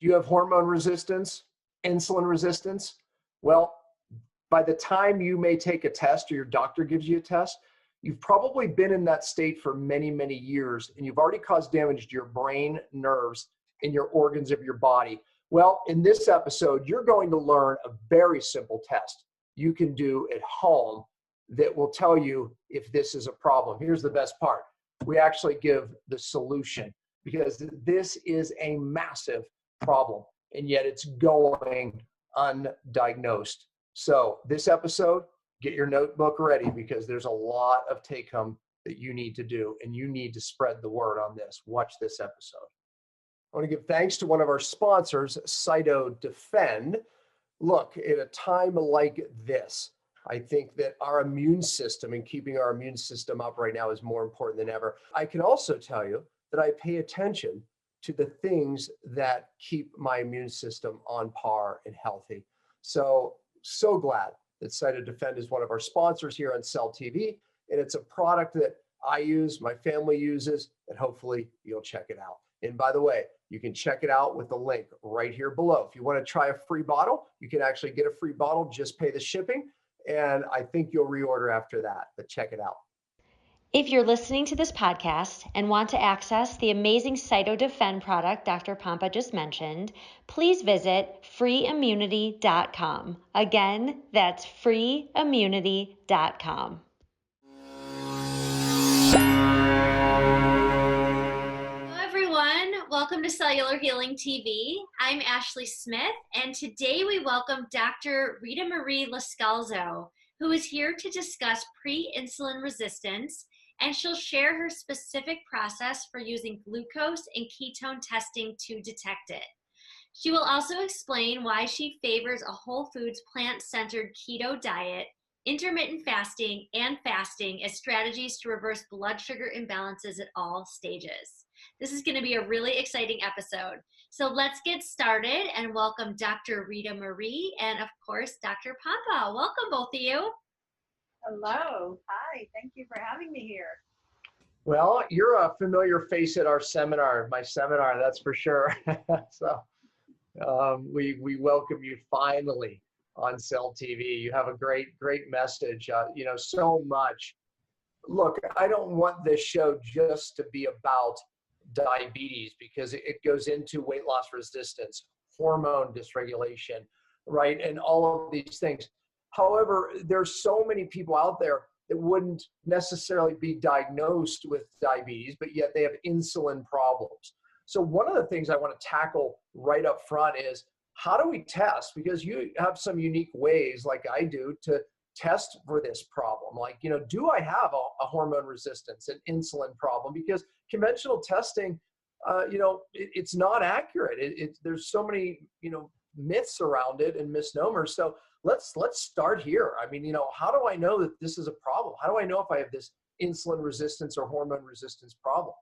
Do you have hormone resistance, insulin resistance? Well, by the time you may take a test or your doctor gives you a test, you've probably been in that state for many, many years, and you've already caused damage to your brain, nerves, and your organs of your body. Well, in this episode, you're going to learn a very simple test you can do at home that will tell you if this is a problem. Here's the best part. We actually give the solution because this is a massive problem, and yet it's going undiagnosed. So this episode, get your notebook ready because there's a lot of take-home that you need to do, and you need to spread the word on this. Watch this episode. I want to give thanks to one of our sponsors, CytoDefend. Look, at a time like this, I think that our immune system and keeping our immune system up right now is more important than ever. I can also tell you that I pay attention to the things that keep my immune system on par and healthy. So glad that CytoDefend is one of our sponsors here on Cell TV, and it's a product that I use, my family uses, and hopefully you'll check it out. And by the way, you can check it out with the link right here below. If you want to try a free bottle, you can actually get a free bottle, just pay the shipping, and I think you'll reorder after that, but check it out. If you're listening to this podcast and want to access the amazing CytoDefend product Dr. Pompa just mentioned, please visit freeimmunity.com. Again, that's freeimmunity.com. Hello, everyone. Welcome to Cellular Healing TV. I'm Ashley Smith, and today we welcome Dr. Ritamarie Loscalzo, who is here to discuss pre-insulin resistance, and she'll share her specific process for using glucose and ketone testing to detect it. She will also explain why she favors a whole foods, plant-centered keto diet, intermittent fasting, and fasting as strategies to reverse blood sugar imbalances at all stages. This is going to be a really exciting episode. So let's get started and welcome Dr. Ritamarie and, of course, Dr. Pompa. Welcome, both of you. Hello. Hi. Thank you for having me here. Well, you're a familiar face at our seminar, my seminar, that's for sure. So we welcome you finally on Cell TV. You have a great message, so much. Look, I don't want this show just to be about diabetes because it goes into weight loss resistance, hormone dysregulation, right? And all of these things. However, there's so many people out there that wouldn't necessarily be diagnosed with diabetes, but yet they have insulin problems. So one of the things I want to tackle right up front is how do we test? Because you have some unique ways, like I do, to test for this problem. Like, do I have a hormone resistance, an insulin problem? Because conventional testing, it's not accurate. There's so many, myths around it and misnomers. So let's start here. I mean, how do I know that this is a problem? How do I know if I have this insulin resistance or hormone resistance problem?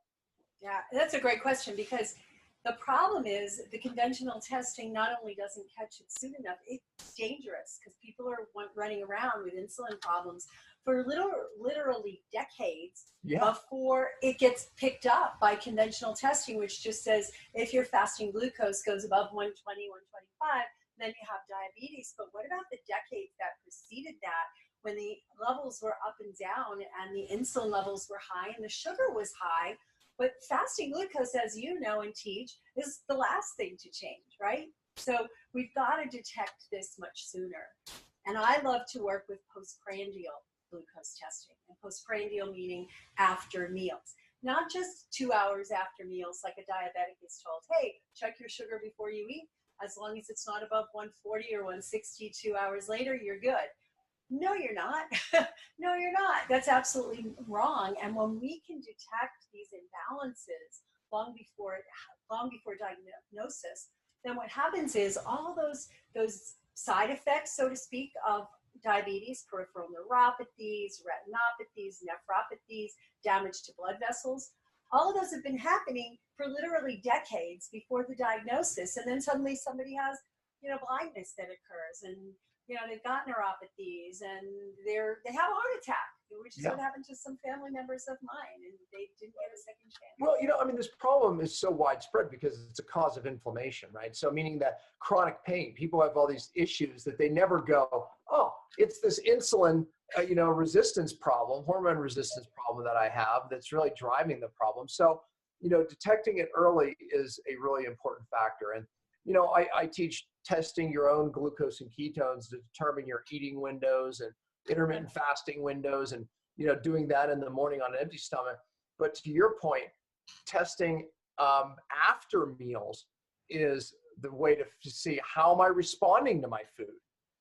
Yeah, that's a great question because the problem is the conventional testing not only doesn't catch it soon enough, it's dangerous because people are running around with insulin problems for literally decades before it gets picked up by conventional testing, which just says if your fasting glucose goes above 120, 125, then you have diabetes. But what about the decades that preceded that when the levels were up and down and the insulin levels were high and the sugar was high? But fasting glucose, as you know and teach, is the last thing to change, right? So we've got to detect this much sooner. And I love to work with postprandial glucose testing. And postprandial meaning after meals. Not just 2 hours after meals like a diabetic is told, hey, check your sugar before you eat. As long as it's not above 140 or 160 2 hours later, you're good. No, you're not. No, you're not. That's absolutely wrong. And when we can detect these imbalances long before diagnosis, then what happens is all those side effects, so to speak, of diabetes, peripheral neuropathies, retinopathies, nephropathies, damage to blood vessels, all of those have been happening for literally decades before the diagnosis. And then suddenly somebody has, blindness that occurs and, they've got neuropathies and they have a heart attack which is what happened to some family members of mine, and they didn't get a second chance. Well, I mean, this problem is so widespread because it's a cause of inflammation, right? So meaning that chronic pain, people have all these issues that they never go, oh, it's this insulin, resistance problem, hormone resistance problem that I have that's really driving the problem. So, detecting it early is a really important factor. And, I teach testing your own glucose and ketones to determine your eating windows and intermittent fasting windows, and, doing that in the morning on an empty stomach. But to your point, testing after meals is the way to see how am I responding to my food.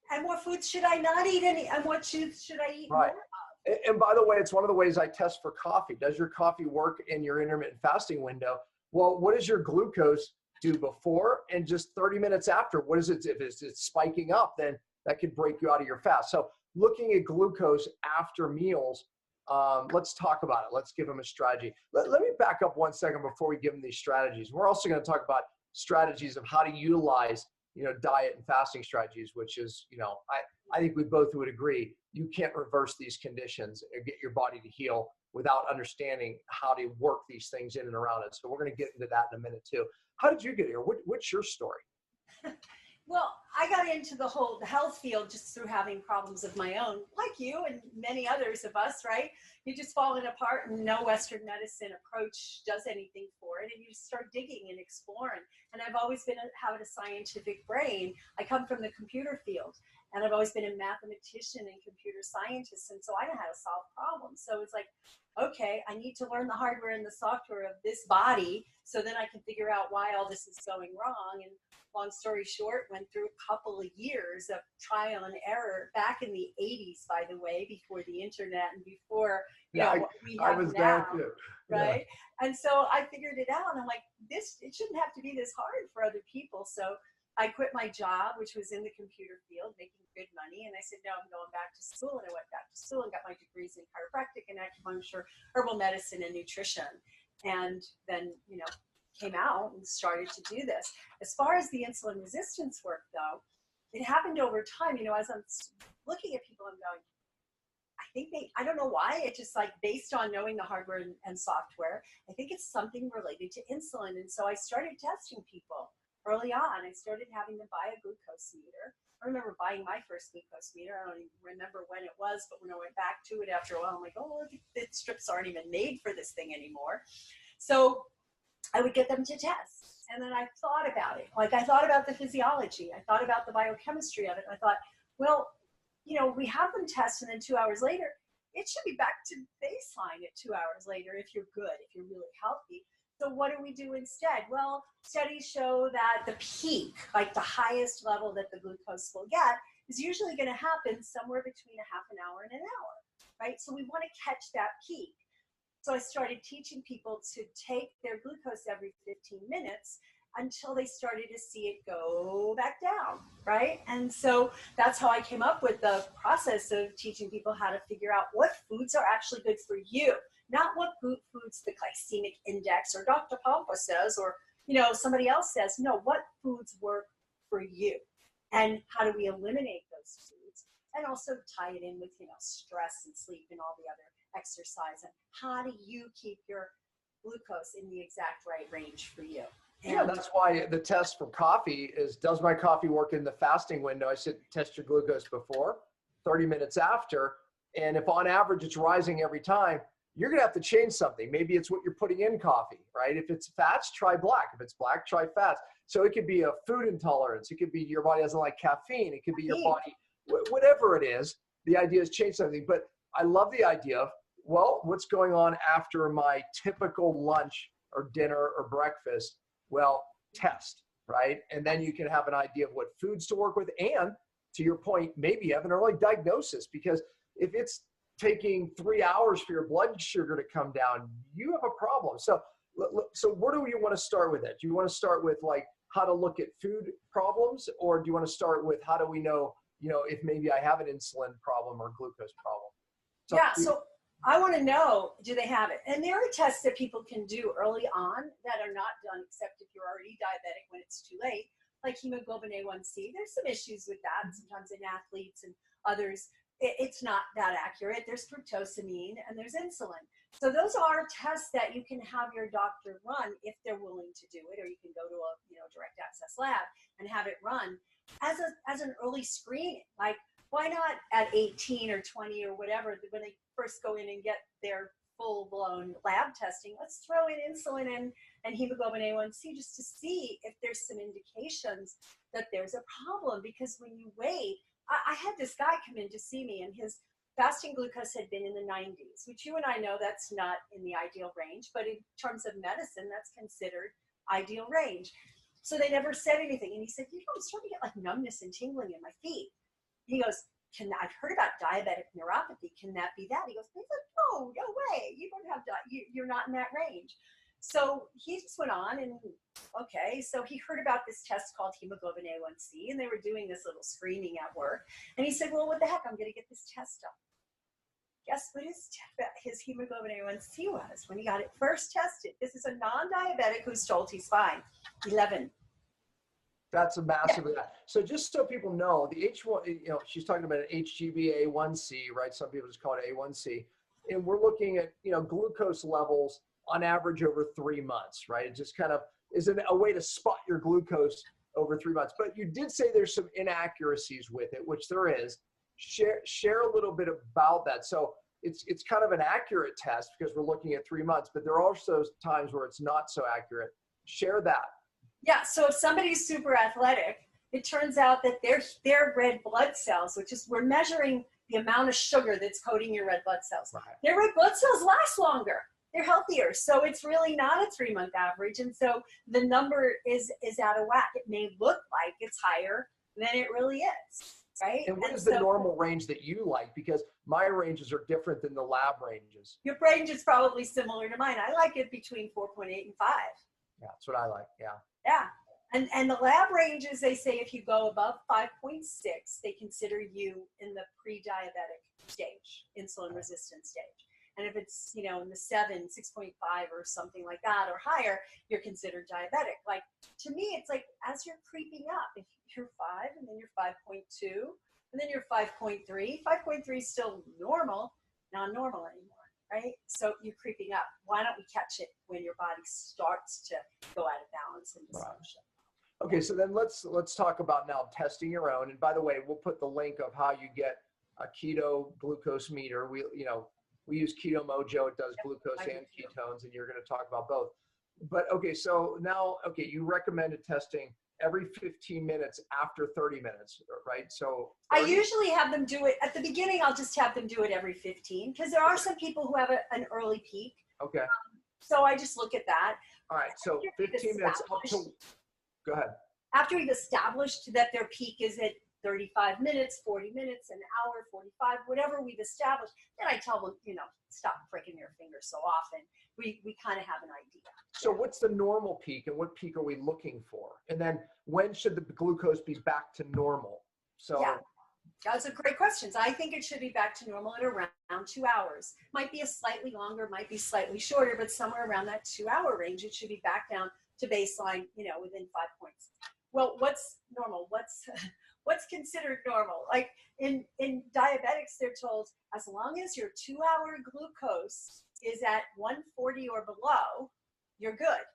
And what foods should I not eat and what foods should I eat Right. more of? And by the way, it's one of the ways I test for coffee. Does your coffee work in your intermittent fasting window? Well, what does your glucose do before and just 30 minutes after? What is it? If it's spiking up, then that could break you out of your fast. So looking at glucose after meals, let's talk about it. Let's give them a strategy. Let me back up 1 second before we give them these strategies. We're also going to talk about strategies of how to utilize, diet and fasting strategies, which is, I think we both would agree, you can't reverse these conditions or get your body to heal without understanding how to work these things in and around it. So we're going to get into that in a minute too. How did you get here? What's your story? Well, I got into the whole health field just through having problems of my own, like you and many others of us, right? You're just falling apart and no Western medicine approach does anything for it. And you start digging and exploring. And I've always been having a scientific brain. I come from the computer field, and I've always been a mathematician and computer scientist. And so I know how to solve problems. So it's like, okay, I need to learn the hardware and the software of this body so then I can figure out why all this is going wrong. And long story short, went through a couple of years of trial and error back in the 80s, by the way, before the internet and before what we have now, right? And so I figured it out, and I'm like, it shouldn't have to be this hard for other people. So I quit my job, which was in the computer field, making good money. And I said, no, I'm going back to school. And I went back to school and got my degrees in chiropractic and acupuncture, herbal medicine, and nutrition. And then, came out and started to do this. As far as the insulin resistance work, though, it happened over time. As I'm looking at people, I'm going, I don't know why. It's just like based on knowing the hardware and software, I think it's something related to insulin. And so I started testing people early on. I started having them buy a glucose meter. I remember buying my first glucose meter. I don't even remember when it was, but when I went back to it after a while, I'm like, oh, the strips aren't even made for this thing anymore. So I would get them to test. And then I thought about it. Like I thought about the physiology. I thought about the biochemistry of it. And I thought, well, we have them test, and then 2 hours later, it should be back to baseline at 2 hours later if you're good, if you're really healthy. So what do we do instead? Well, studies show that the peak, like the highest level that the glucose will get, is usually going to happen somewhere between a half an hour and an hour, right? So we want to catch that peak. So I started teaching people to take their glucose every 15 minutes until they started to see it go back down, right? And so that's how I came up with the process of teaching people how to figure out what foods are actually good for you, not what foods the glycemic index or Dr. Pompa says or, somebody else says. No, what foods work for you? And how do we eliminate those foods? And also tie it in with, stress and sleep and all the other exercise. And how do you keep your glucose in the exact right range for you? And that's why the test for coffee is, does my coffee work in the fasting window? I said, test your glucose before, 30 minutes after. And if on average it's rising every time, you're going to have to change something. Maybe it's what you're putting in coffee, right? If it's fats, try black. If it's black, try fats. So it could be a food intolerance. It could be your body doesn't like caffeine. It could be your body, whatever it is. The idea is change something. But I love the idea of, well, what's going on after my typical lunch or dinner or breakfast? Well, test, right? And then you can have an idea of what foods to work with. And to your point, maybe have an early diagnosis, because if it's taking 3 hours for your blood sugar to come down, you have a problem. So where do you want to start with it? Do you want to start with like how to look at food problems, or do you want to start with how do we know, if maybe I have an insulin problem or glucose problem? So I want to know, do they have it? And there are tests that people can do early on that are not done except if you're already diabetic when it's too late, like hemoglobin A1C. There's some issues with that sometimes in athletes and others. it's not that accurate. There's fructosamine and there's insulin. So those are tests that you can have your doctor run if they're willing to do it, or you can go to a direct access lab and have it run as an early screening. Like, why not at 18 or 20 or whatever, when they first go in and get their full-blown lab testing, let's throw in insulin and hemoglobin A1C just to see if there's some indications that there's a problem. Because when you wait, I had this guy come in to see me, and his fasting glucose had been in the 90s, which you and I know that's not in the ideal range, but in terms of medicine, that's considered ideal range. So they never said anything. And he said, I'm starting to get like numbness and tingling in my feet. He goes, I've heard about diabetic neuropathy. Can that be that? He goes, no way. You don't have you're not in that range. So he just went on, and okay, so he heard about this test called hemoglobin A1C, and they were doing this little screening at work. And he said, well, what the heck, I'm going to get this test done. Guess what his hemoglobin A1C was when he got it first tested? This is a non-diabetic who's told he's fine. 11. That's a massive. Yeah. So just so people know, the H1, she's talking about an HbA1c, right? Some people just call it A1C. And we're looking at, glucose levels on average over 3 months, right? It just kind of is a way to spot your glucose over 3 months. But you did say there's some inaccuracies with it, which there is. Share a little bit about that. So it's kind of an accurate test because we're looking at 3 months, but there are also times where it's not so accurate. Share that. Yeah, so if somebody's super athletic, it turns out that their red blood cells, which is, we're measuring the amount of sugar that's coating your red blood cells. Right. Their red blood cells last longer. They're healthier. So it's really not a 3-month average. And so the number is out of whack. It may look like it's higher than it really is, right? And what is the normal range that you like? Because my ranges are different than the lab ranges. Your range is probably similar to mine. I like it between 4.8 and 5. Yeah, that's what I like, yeah. Yeah. And the lab ranges, they say if you go above 5.6, they consider you in the pre-diabetic stage, insulin resistant stage. And if it's, in the 7, 6.5 or something like that or higher, you're considered diabetic. Like, to me, it's like as you're creeping up, if you're 5 and then you're 5.2 and then you're 5.3, 5.3 is still normal, not normal anymore, right? So you're creeping up. Why don't we catch it when your body starts to go out of balance and dysfunction? Okay, so then let's talk about now testing your own. And by the way, we'll put the link of how you get a keto glucose meter. We use Keto Mojo. It does glucose and ketones, and you're going to talk about both. But okay, so now, you recommended testing every 15 minutes after 30 minutes, right? So 30? I usually have them do it at the beginning. I'll just have them do it every 15 because there are some people who have an early peak. Okay. So I just look at that. All right. So 15 minutes up to. Go ahead. After we've established that their peak is at 35 minutes, 40 minutes, an hour, 45, whatever we've established, then I tell them, stop pricking your fingers so often. We kind of have an idea. So what's the normal peak and what peak are we looking for? And then when should the glucose be back to normal? So yeah, that's a great question. I think it should be back to normal at around 2 hours. Might be a slightly longer, might be slightly shorter, but somewhere around that 2 hour range, it should be back down to baseline, within 5 points. Well, what's normal? What's considered normal? Like in diabetics, they're told as long as your 2 hour glucose is at 140 or below, you're good.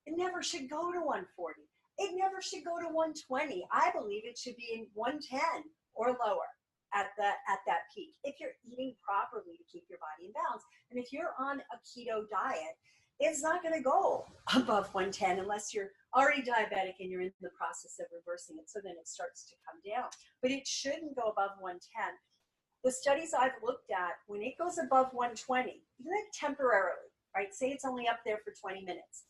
It never should go to 140. It never should go to 120. I believe it should be in 110 or lower at that peak if you're eating properly to keep your body in balance. And if you're on a keto diet, it's not going to go above 110 unless you're already diabetic and you're in the process of reversing it. So then it starts to come down. But it shouldn't go above 110. The studies I've looked at, when it goes above 120, even temporarily, right? Say it's only up there for 20 minutes.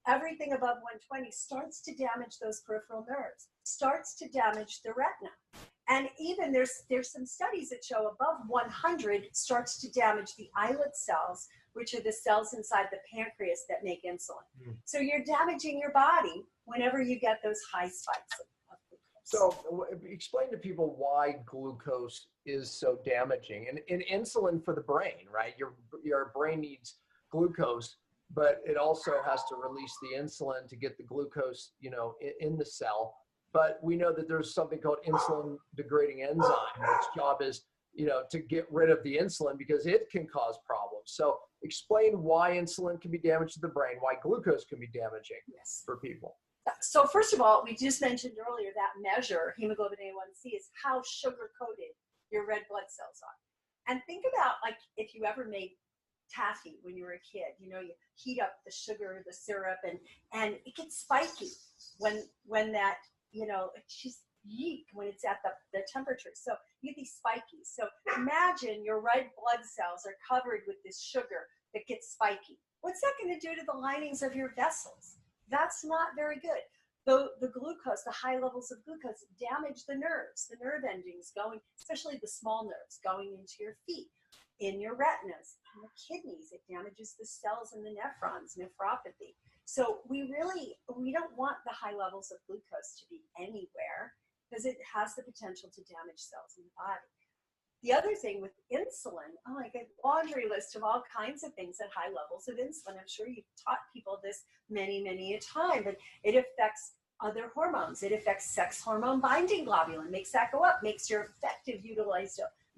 Everything above 120 starts to damage those peripheral nerves, starts to damage the retina. And even there's some studies that show above 100 starts to damage the islet cells, which are the cells inside the pancreas that make insulin. So you're damaging your body whenever you get those high spikes of glucose. So explain to people why glucose is so damaging. And insulin for the brain, right? Your brain needs glucose, but it also has to release the insulin to get the glucose, in the cell. But we know that there's something called insulin degrading enzyme, which job is to get rid of the insulin because it can cause problems. So explain why insulin can be damaged to the brain, why glucose can be damaging for people. So first of all, we just mentioned earlier that measure, hemoglobin A1C, is how sugar-coated your red blood cells are. And think about, like, if you ever made taffy when you were a kid, you heat up the sugar, the syrup, and it gets spiky when that, it's just when it's at the temperature. So you get these spiky. So imagine your red blood cells are covered with this sugar that gets spiky. What's that going to do to the linings of your vessels? That's not very good. The glucose, the high levels of glucose damage the nerves, the nerve endings going, especially the small nerves going into your feet, in your retinas, in the kidneys. It damages the cells in the nephrons, nephropathy. So we don't want the high levels of glucose to be anywhere because it has the potential to damage cells in the body. The other thing with insulin, I get a laundry list of all kinds of things at high levels of insulin. I'm sure you've taught people this many, many a time, but it affects other hormones. It affects sex hormone binding globulin, makes that go up, makes your effective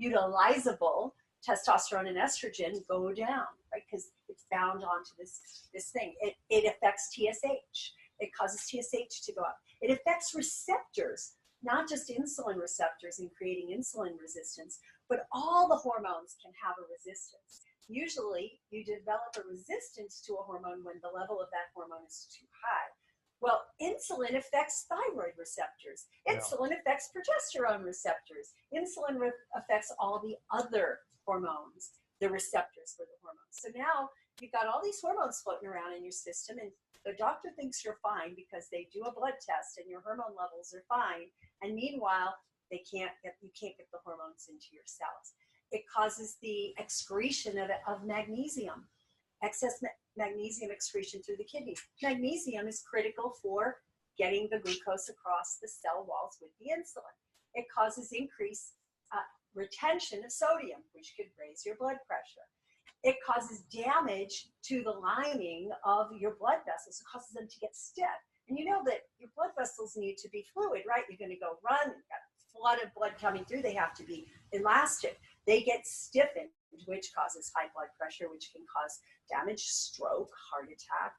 utilizable testosterone and estrogen go down, right? Because it's bound onto this thing. It affects TSH. It causes TSH to go up. It affects receptors, not just insulin receptors and creating insulin resistance, but all the hormones can have a resistance. Usually, you develop a resistance to a hormone when the level of that hormone is too high. Well, insulin affects thyroid receptors. Insulin affects progesterone receptors. Insulin affects all the other hormones, the receptors for the hormones. So now you've got all these hormones floating around in your system, and the doctor thinks you're fine because they do a blood test and your hormone levels are fine. And meanwhile, you can't get the hormones into your cells. It causes the excretion of magnesium, excess magnesium excretion through the kidneys. Magnesium is critical for getting the glucose across the cell walls with the insulin. It causes increased retention of sodium, which could raise your blood pressure. It causes damage to the lining of your blood vessels. It causes them to get stiff. And you know that your blood vessels need to be fluid, right? You're going to go run, you've got a flood of blood coming through. They have to be elastic. They get stiffened, which causes high blood pressure, which can cause damage, stroke, heart attack.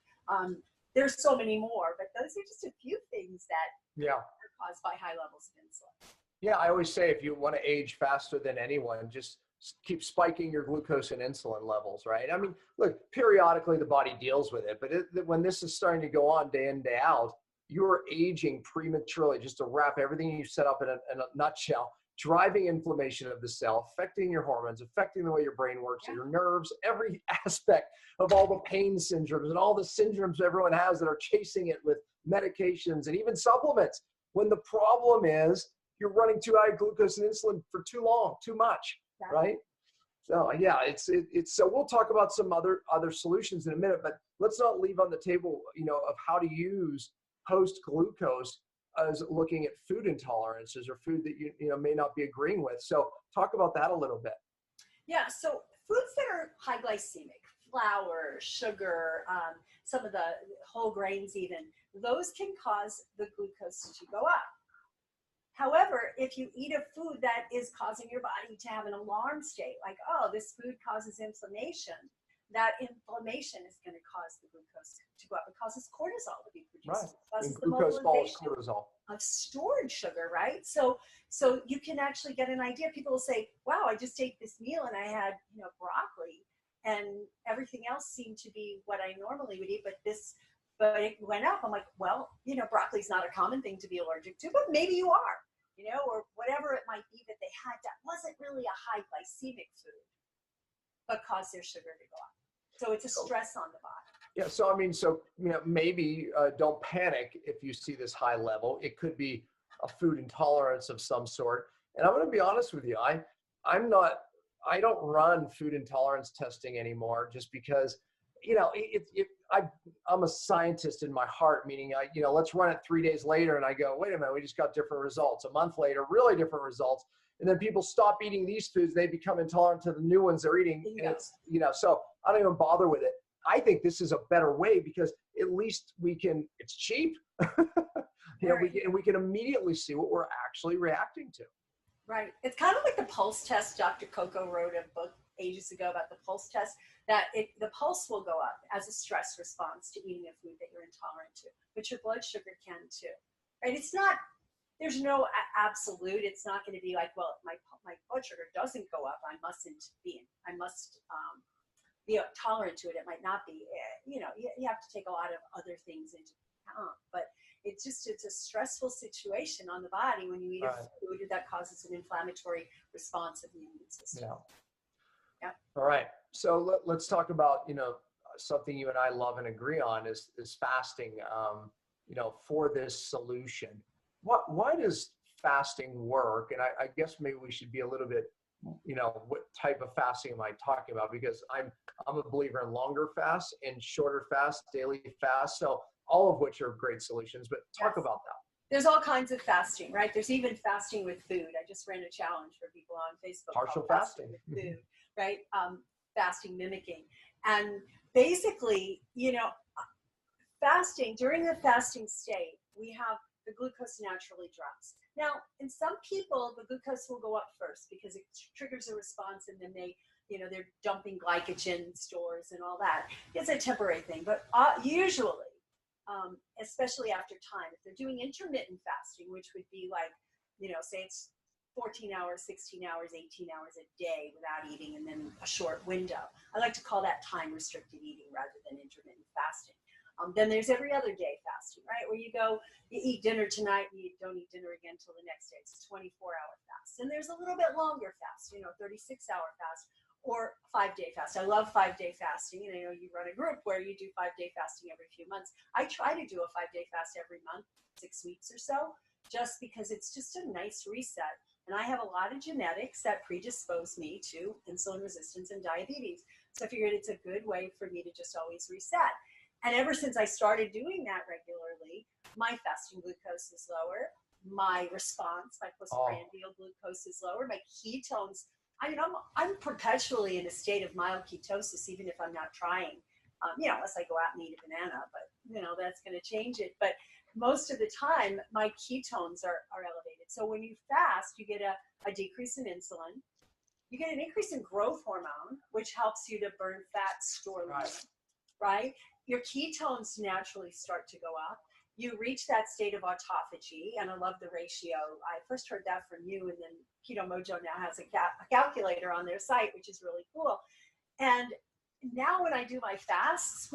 There's so many more, but those are just a few things that are caused by high levels of insulin. Yeah, I always say if you want to age faster than anyone, just keep spiking your glucose and insulin levels, right? I mean, look, periodically the body deals with it, but when this is starting to go on day in, day out, you're aging prematurely. Just to wrap everything you set up in a nutshell, driving inflammation of the cell, affecting your hormones, affecting the way your brain works, your nerves, every aspect of all the pain syndromes and all the syndromes everyone has that are chasing it with medications and even supplements. When the problem is you're running too high glucose and insulin for too long, too much, right? So yeah, it's so we'll talk about some other solutions in a minute, but let's not leave on the table, of how to use post glucose as looking at food intolerances or food that you may not be agreeing with. So talk about that a little bit. Yeah, so foods that are high glycemic, flour, sugar, some of the whole grains even, those can cause the glucose to go up. However, if you eat a food that is causing your body to have an alarm state, like, oh, this food causes inflammation, that inflammation is going to cause the glucose to go up. It causes cortisol to be produced. It causes the mobilization of stored sugar, right? So you can actually get an idea. People will say, wow, I just ate this meal and I had, broccoli and everything else seemed to be what I normally would eat, but it went up. I'm like, well, broccoli's not a common thing to be allergic to, but maybe you are, or whatever it might be that they had that wasn't really a high glycemic food, but caused their sugar to go up. So it's a stress on the body. Yeah. So maybe don't panic if you see this high level. It could be a food intolerance of some sort. And I'm going to be honest with you. I don't run food intolerance testing anymore just because, I'm a scientist in my heart, meaning let's run it 3 days later and I go, wait a minute, we just got different results. A month later, really different results. And then people stop eating these foods. They become intolerant to the new ones they're eating. And it's, so I don't even bother with it. I think this is a better way because at least it's cheap. We can immediately see what we're actually reacting to. Right. It's kind of like the pulse test. Dr. Coco wrote a book ages ago about the pulse test, that the pulse will go up as a stress response to eating a food that you're intolerant to, but your blood sugar can too. Right? It's not, there's no absolute. It's not going to be like, well, my blood sugar doesn't go up, I must be tolerant to it. It might not be. You know, you have to take a lot of other things into account, but it's a stressful situation on the body when you eat a food that causes an inflammatory response of the immune system. Yeah. Yeah. All right. So let's talk about, you know, something you and I love and agree on is fasting, you know, for this solution. Why does fasting work? And I guess maybe we should be a little bit, you know, what type of fasting am I talking about? Because I'm a believer in longer fasts and shorter fasts, daily fasts. So all of which are great solutions, but talk about that. There's all kinds of fasting, right? There's even fasting with food. I just ran a challenge for people on Facebook. Partial fasting with food, right? Fasting mimicking. And basically, you know, fasting, during the fasting state, we have the glucose naturally drops. Now, in some people, the glucose will go up first because it triggers a response, and then they're dumping glycogen stores and all that. It's a temporary thing, but usually, especially after time, if they're doing intermittent fasting, which would be like, you know, say it's 14 hours, 16 hours, 18 hours a day without eating, and then a short window. I like to call that time-restricted eating rather than intermittent fasting. Then there's every other day fasting, right? Where you eat dinner tonight and you don't eat dinner again until the next day. It's a 24-hour fast. And there's a little bit longer fast, 36-hour fast or 5-day fast. I love 5-day fasting. And I know you run a group where you do 5-day fasting every few months. I try to do a 5-day fast every month, 6 weeks or so, just because it's just a nice reset. And I have a lot of genetics that predispose me to insulin resistance and diabetes. So I figured it's a good way for me to just always reset. And ever since I started doing that regularly, my fasting glucose is lower. My response, my postprandial glucose is lower. My ketones, I'm perpetually in a state of mild ketosis, even if I'm not trying, unless I go out and eat a banana, but, that's going to change it. But most of the time, my ketones are elevated. So when you fast, you get a decrease in insulin. You get an increase in growth hormone, which helps you to burn fat, store lean, right? Your ketones naturally start to go up. You reach that state of autophagy, and I love the ratio. I first heard that from you, and then Keto Mojo now has a calculator on their site, which is really cool. And now when I do my fasts,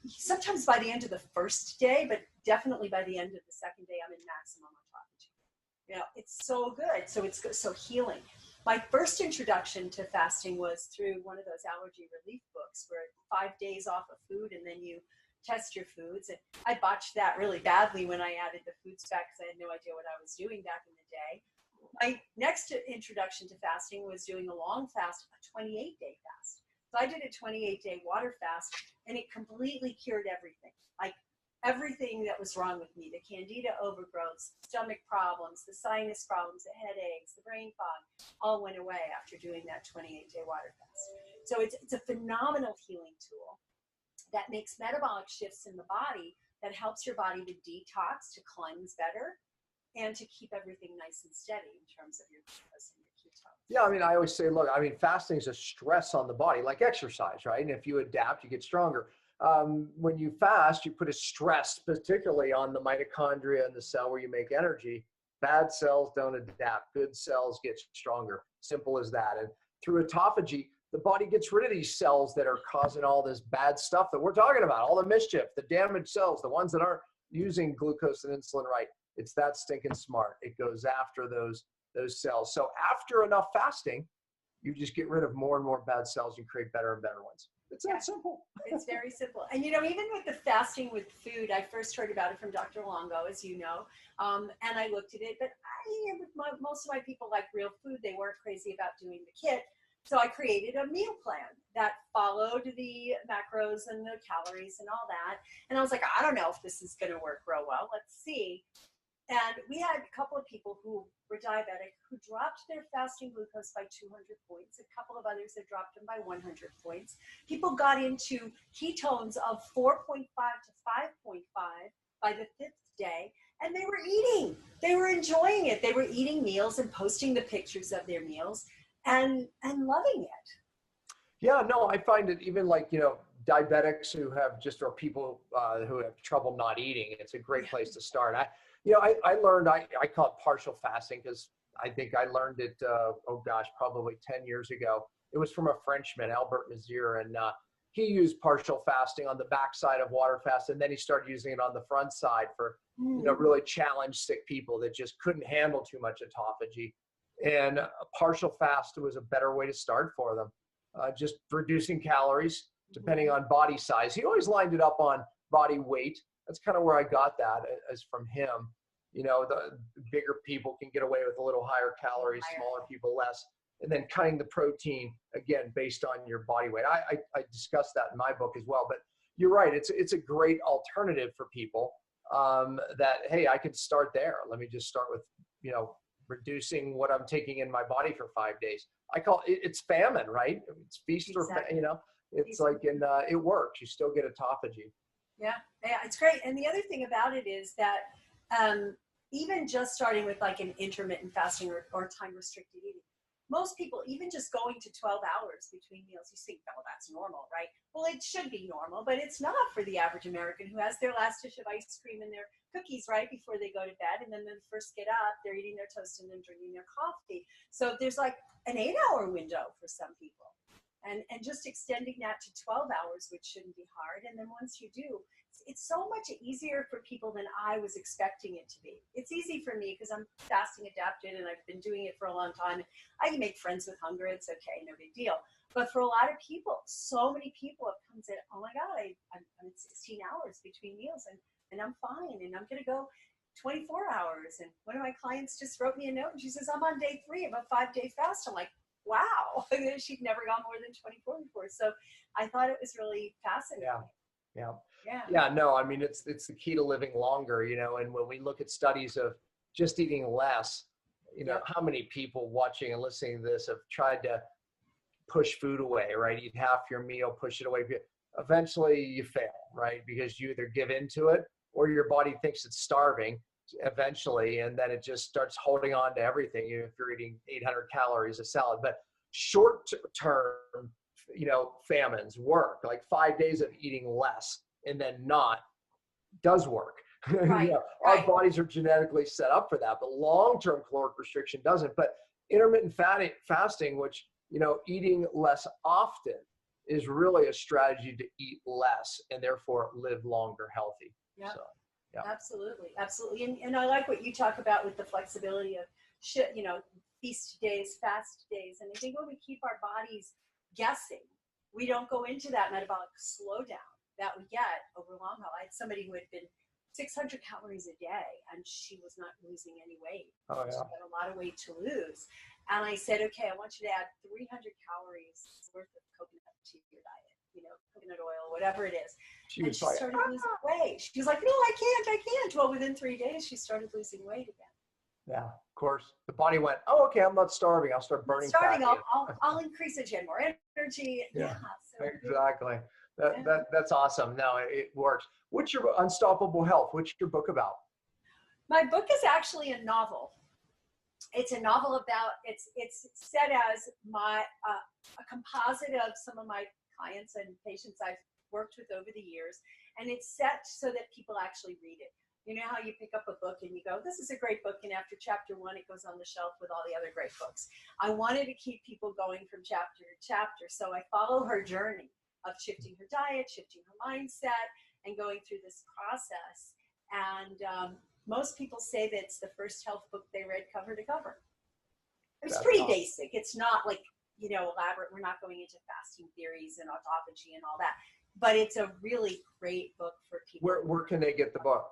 sometimes by the end of the first day, but definitely by the end of the second day, I'm in maximum autophagy. It's so good. So it's so healing. My first introduction to fasting was through one of those allergy relief books where 5 days off of food and then you test your foods. And I botched that really badly when I added the foods back because I had no idea what I was doing back in the day. My next introduction to fasting was doing a long fast, a 28-day fast. So I did a 28-day water fast, and it completely cured everything. Like everything that was wrong with me, the candida overgrowths, stomach problems, the sinus problems, the headaches, the brain fog, all went away after doing that 28-day water fast. So it's a phenomenal healing tool that makes metabolic shifts in the body that helps your body to detox, to cleanse better, and to keep everything nice and steady in terms of your glucose and your ketones. Yeah, I always say, look, fasting is a stress on the body, like exercise, right? And if you adapt, you get stronger. When you fast, you put a stress, particularly on the mitochondria and the cell where you make energy. Bad cells don't adapt. Good cells get stronger. Simple as that. And through autophagy, the body gets rid of these cells that are causing all this bad stuff that we're talking about, all the mischief, the damaged cells, the ones that aren't using glucose and insulin right. It's that stinking smart. It goes after those cells. So after enough fasting, you just get rid of more and more bad cells. You create better and better ones. It's that simple. It's very simple. And, even with the fasting with food, I first heard about it from Dr. Longo, as you know, and I looked at it. But most of my people like real food. They weren't crazy about doing the kit. So I created a meal plan that followed the macros and the calories and all that. And I was like, I don't know if this is going to work real well. Let's see. And we had a couple of people who were diabetic who dropped their fasting glucose by 200 points. A couple of others had dropped them by 100 points. People got into ketones of 4.5 to 5.5 by the 5th day, and they were eating they were enjoying it. They were eating meals and posting the pictures of their meals and loving it. Yeah, no, I find it even like, diabetics who have just, or people who have trouble not eating, it's a great place to start. I learned, I call it partial fasting because I think I learned it, probably 10 years ago. It was from a Frenchman, Albert Mazir, and he used partial fasting on the backside of water fast, and then he started using it on the front side for, really challenged sick people that just couldn't handle too much autophagy. And a partial fast was a better way to start for them. Just reducing calories depending on body size. He always lined it up on body weight. That's kind of where I got that as from him. The bigger people can get away with a little higher calories, smaller people less. And then cutting the protein, again, based on your body weight. I discussed that in my book as well. But you're right. It's a great alternative for people that, hey, I could start there. Let me just start with, reducing what I'm taking in my body for 5 days. I call it's famine, right? It's feast Exactly. or, it's like, and it works. You still get autophagy. Yeah, it's great. And the other thing about it is that even just starting with like an intermittent fasting or time restricted eating, most people, even just going to 12 hours between meals, you think, oh, that's normal, right? Well, it should be normal, but it's not for the average American who has their last dish of ice cream and their cookies right before they go to bed. And then when they first get up, they're eating their toast and then drinking their coffee. So there's like an 8-hour window for some people. And just extending that to 12 hours, which shouldn't be hard. And then once you do, it's so much easier for people than I was expecting it to be. It's easy for me because I'm fasting adapted and I've been doing it for a long time. I can make friends with hunger. It's okay, no big deal. But for a lot of people, so many people have come and said, oh my God, I'm at 16 hours between meals and I'm fine. And I'm going to go 24 hours. And one of my clients just wrote me a note and she says, I'm on day 3 of a 5-day fast. I'm like, wow. She'd never gone more than 24 before. So I thought it was really fascinating. Yeah. No, I mean, it's the key to living longer, and when we look at studies of just eating less, how many people watching and listening to this have tried to push food away, right? Eat half your meal, push it away. Eventually you fail, right? Because you either give into it or your body thinks it's starving eventually, and then it just starts holding on to everything. If you're eating 800 calories of salad, but short-term, famines work. Like 5 days of eating less and then not does work. Right. Our bodies are genetically set up for that, but long-term caloric restriction doesn't. But intermittent fasting, which, eating less often, is really a strategy to eat less and therefore live longer healthy. Yeah. So, Absolutely. And I like what you talk about with the flexibility of, feast days, fast days. And I think when we keep our bodies guessing, we don't go into that metabolic slowdown that we get over long haul. I had somebody who had been 600 calories a day and she was not losing any weight. Oh, yeah. She had a lot of weight to lose. And I said, okay, I want you to add 300 calories worth of coconut to your diet, coconut oil, whatever it is. She started losing weight. She was like, no, I can't. Well, within 3 days, she started losing weight again. Yeah, of course. The body went, oh, okay, I'm not starving. I'll start burning fat. I'll increase it. She had more energy. Yeah, exactly. That's awesome. No, it works. What's your Unstoppable Health? What's your book about? My book is actually a novel. It's a novel about, it's set as a composite of some of my clients and patients I've worked with over the years. And it's set so that people actually read it. You know how you pick up a book and you go, this is a great book. And after chapter 1, it goes on the shelf with all the other great books. I wanted to keep people going from chapter to chapter. So I follow her journey of shifting her diet, shifting her mindset, and going through this process. And most people say that it's the first health book they read cover to cover. It's pretty basic. It's not like, elaborate. We're not going into fasting theories and autophagy and all that. But it's a really great book for people. Where can they get the book?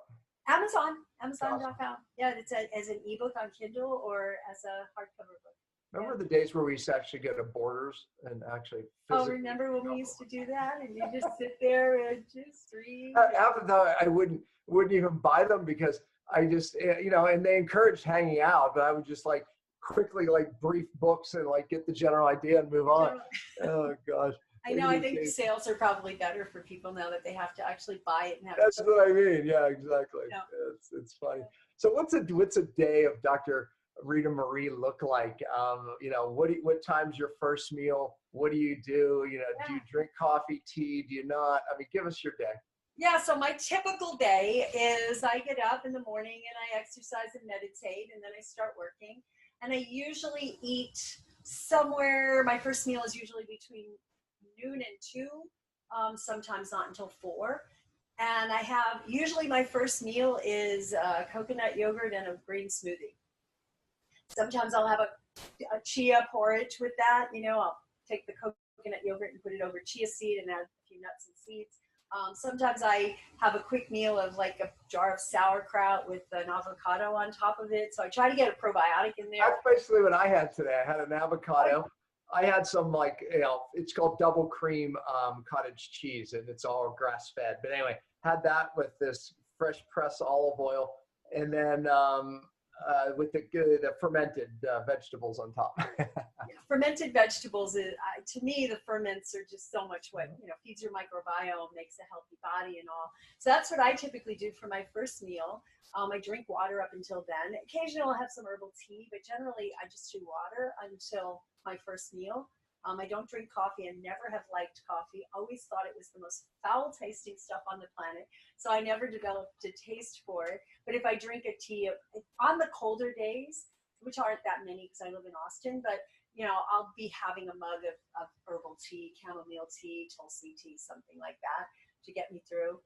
Amazon.com. Awesome. Yeah, it's as an ebook on Kindle or as a hardcover book. Remember the days where we used to actually go to Borders and actually remember when we used to do that and you just sit there and just read? After that, I wouldn't even buy them because I just, and they encouraged hanging out, but I would just quickly brief books and get the general idea and move on. Oh gosh. I know. I think sales are probably better for people now that they have to actually buy it and have. That's what I mean. Yeah, exactly. Yeah. It's funny. So what's a day of Dr. Ritamarie look like? What time's your first meal? What do you do? Do you drink coffee, tea? Do you not? I mean, give us your day. Yeah, so my typical day is I get up in the morning and I exercise and meditate, and then I start working. And I usually eat somewhere, my first meal is usually between noon and 2, sometimes not until 4. And I have, usually my first meal is coconut yogurt and a green smoothie. Sometimes I'll have a chia porridge with that. I'll take the coconut yogurt and put it over chia seed and add a few nuts and seeds. Sometimes I have a quick meal of like a jar of sauerkraut with an avocado on top of it. So I try to get a probiotic in there. That's basically what I had today. I had an avocado. I had some it's called double cream cottage cheese, and it's all grass fed. But anyway, had that with this fresh pressed olive oil, and then with the fermented vegetables on top. Fermented vegetables, to me, the ferments are just so much what, feeds your microbiome, makes a healthy body and all. So that's what I typically do for my first meal. I drink water up until then. Occasionally I'll have some herbal tea, but generally I just do water until my first meal. I don't drink coffee and never have liked coffee. Always thought it was the most foul tasting stuff on the planet. So I never developed a taste for it. But if I drink a tea on the colder days, which aren't that many because I live in Austin, but I'll be having a mug of herbal tea, chamomile tea, tulsi tea, something like that to get me through.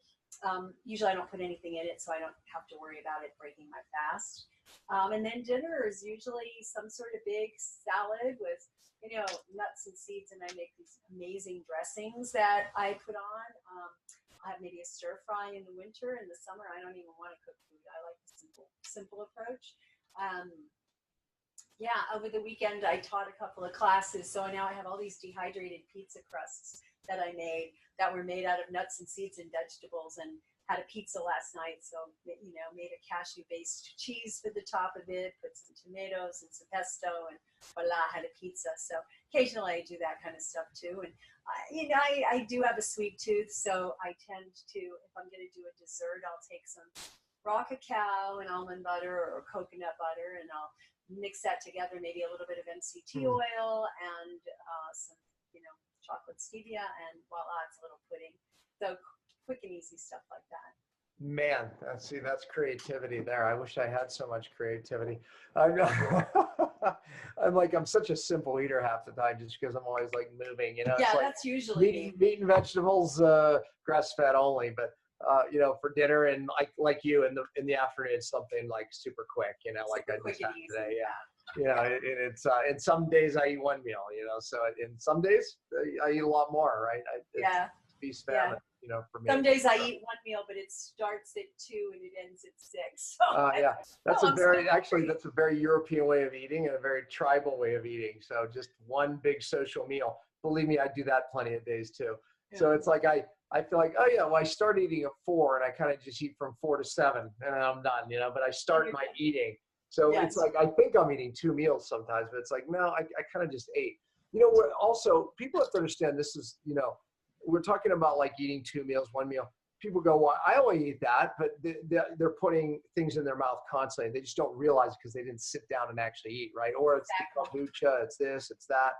Usually I don't put anything in it, so I don't have to worry about it breaking my fast. And then dinner is usually some sort of big salad with nuts and seeds, and I make these amazing dressings that I put on. I have maybe a stir fry in the winter. In the summer, I don't even want to cook food. I like the simple approach. Over the weekend, I taught a couple of classes, so now I have all these dehydrated pizza crusts that I made that were made out of nuts and seeds and vegetables, and had a pizza last night, so made a cashew-based cheese for the top of it, put some tomatoes and some pesto, and voila, had a pizza. So occasionally I do that kind of stuff too. And I do have a sweet tooth, so I tend to, if I'm going to do a dessert, I'll take some raw cacao and almond butter or coconut butter, and I'll mix that together, maybe a little bit of MCT oil and some chocolate stevia, and voila, it's a little pudding. So quick and easy stuff like that. Man, that's creativity there. I wish I had so much creativity. I'm such a simple eater half the time, just because I'm always moving. Yeah, it's that's usually meat and vegetables, grass fed only. But for dinner and like you in the afternoon, something super quick. Like I just had today. Yeah. It's in some days I eat one meal. So in some days I eat a lot more. Right? Feast famine. For me. Some days I eat one meal, but it starts at 2 and it ends at 6. So that's a very European way of eating and a very tribal way of eating. So just one big social meal. Believe me, I do that plenty of days too. Yeah. So it's like I feel like, I start eating at 4 and I kind of just eat from 4 to 7 and then I'm done. But I start my eating. So it's like I think I'm eating 2 meals sometimes, but it's like no, I kind of just ate. Also people have to understand this is we're talking about eating 2 meals, 1 meal. People go, well, I only eat that, but they're putting things in their mouth constantly. They just don't realize it because they didn't sit down and actually eat, right? Or it's the kombucha, it's this, it's that.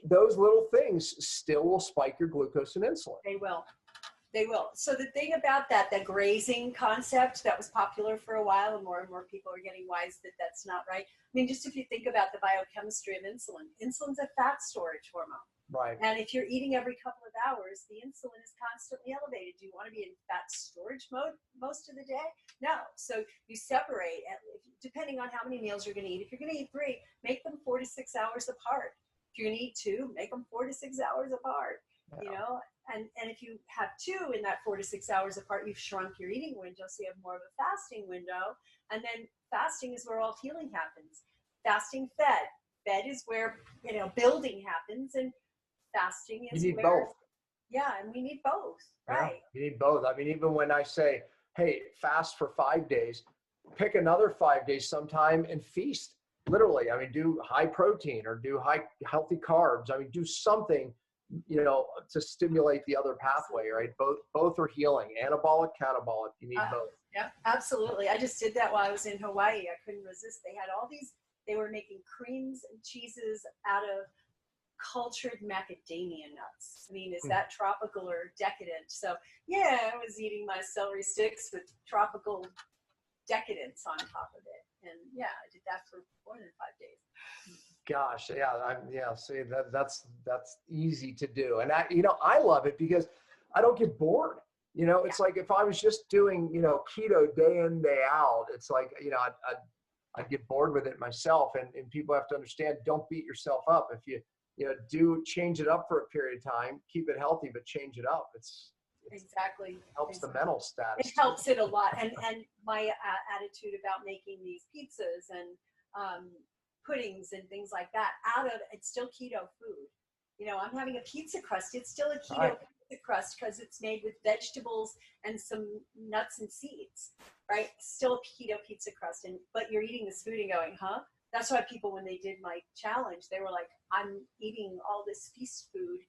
Those little things still will spike your glucose and insulin. They will. So the thing about that grazing concept that was popular for a while, and more people are getting wise that that's not right. Just if you think about the biochemistry of insulin, insulin's a fat storage hormone. Right. And if you're eating every couple of hours, the insulin is constantly elevated. Do you want to be in fat storage mode most of the day? No. So you separate, depending on how many meals you're going to eat. If you're going to eat 3, make them 4 to 6 hours apart. If you're going to eat 2, make them 4 to 6 hours apart. Yeah. And if you have 2 in that 4 to 6 hours apart, you've shrunk your eating window, so you have more of a fasting window. And then fasting is where all healing happens. Fasting fed is where building happens, and fasting is you need both. Yeah, and we need both, right? Yeah, you need both. Even when I say, hey, fast for 5 days, pick another 5 days sometime and feast. Literally, do high protein or do high healthy carbs. Do something, to stimulate the other pathway, right? Both are healing, anabolic, catabolic. You need both. Yeah, absolutely. I just did that while I was in Hawaii. I couldn't resist. They had all these, they were making creams and cheeses out of cultured macadamia nuts. I mean, is that tropical or decadent? So yeah, I was eating my celery sticks with tropical decadence on top of it. And yeah, I did that for more than 5 days. Gosh, yeah, see that's easy to do. And I love it because I don't get bored. It's like if I was just doing, keto day in, day out, it's like, I'd get bored with it myself. And people have to understand, don't beat yourself up. If you do change it up for a period of time, keep it healthy, but change it up. It's exactly helps the mental status. It helps it a lot. And my attitude about making these pizzas and puddings and things like that it's still keto food. I'm having a pizza crust. It's still a keto pizza crust because it's made with vegetables and some nuts and seeds, right? Still a keto pizza crust. But you're eating this food and going, huh? That's why people, when they did my challenge, they were like, I'm eating all this feast food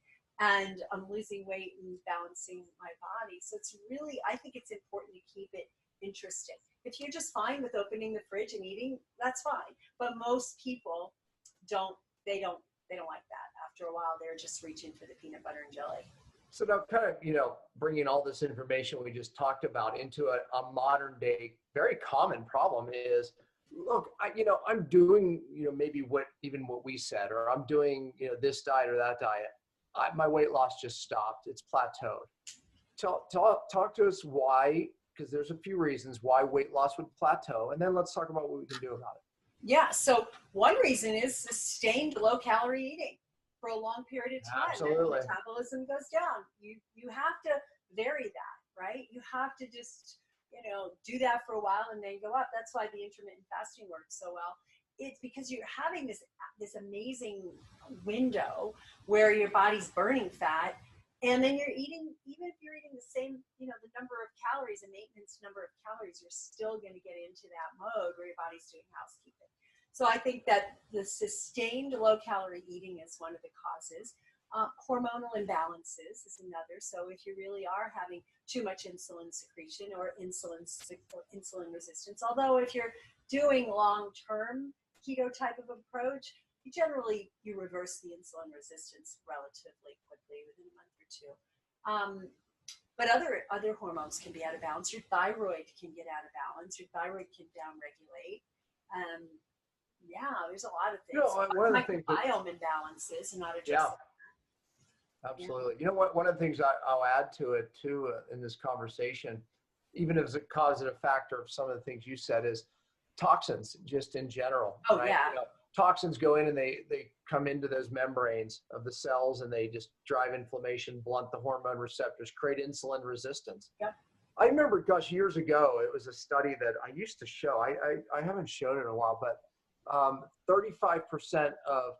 and I'm losing weight and balancing my body. So it's really, I think it's important to keep it interesting. If you're just fine with opening the fridge and eating, that's fine. But most people don't like that. After a while, they're just reaching for the peanut butter and jelly. So now kind of, bringing all this information we just talked about into a modern day, very common problem is, look, I'm doing, maybe what we said, or I'm doing, this diet or that diet. My weight loss just stopped. It's plateaued. Talk to us why, because there's a few reasons why weight loss would plateau. And then let's talk about what we can do about it. Yeah. So one reason is sustained low calorie eating for a long period of time. Absolutely. And metabolism goes down. You have to vary that, right? You have to just, do that for a while and then go up. That's why the intermittent fasting works so well. It's because you're having this amazing window where your body's burning fat, and then you're eating, even if you're eating the same, the number of calories, a maintenance number of calories, you're still going to get into that mode where your body's doing housekeeping. So I think that the sustained low calorie eating is one of the causes. Hormonal imbalances is another. So if you really are having too much insulin secretion or insulin resistance, although if you're doing long-term keto type of approach, you reverse the insulin resistance relatively quickly within a month or two. But other hormones can be out of balance. Your thyroid can get out of balance. Your thyroid can downregulate. There's a lot of things. One of the things microbiome imbalances, and not just absolutely. You know what? One of the things I'll add to it too in this conversation, even as a causative factor of some of the things you said, is toxins just in general. Oh, right? yeah. Toxins go in and they come into those membranes of the cells and they just drive inflammation, blunt the hormone receptors, create insulin resistance. Yeah. I remember, years ago, it was a study that I used to show. I haven't shown it in a while, but 35% of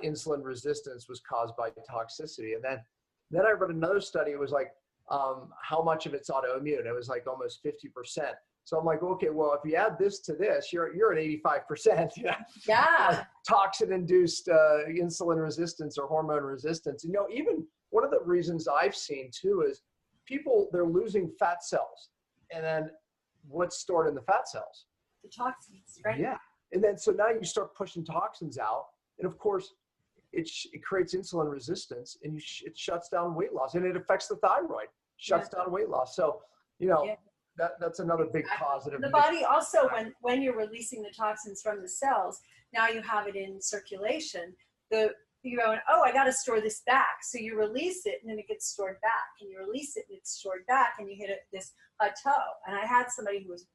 insulin resistance was caused by toxicity. And then I read another study. It was like how much of it's autoimmune. It was like almost 50%. So I'm like, okay, well, if you add this to this, you're at 85%. Yeah. Toxin-induced insulin resistance or hormone resistance. Even one of the reasons I've seen too is people, they're losing fat cells. And then what's stored in the fat cells? The toxins, right? Yeah. And then so now you start pushing toxins out. And of course, it creates insulin resistance and it shuts down weight loss, and it affects the thyroid, shuts down weight loss. So, that's another big positive. The body also, when you're releasing the toxins from the cells, now you have it in circulation. You're going, oh, I got to store this back. So you release it and then it gets stored back, and you release it and it's stored back, and you hit this plateau. And I had somebody who was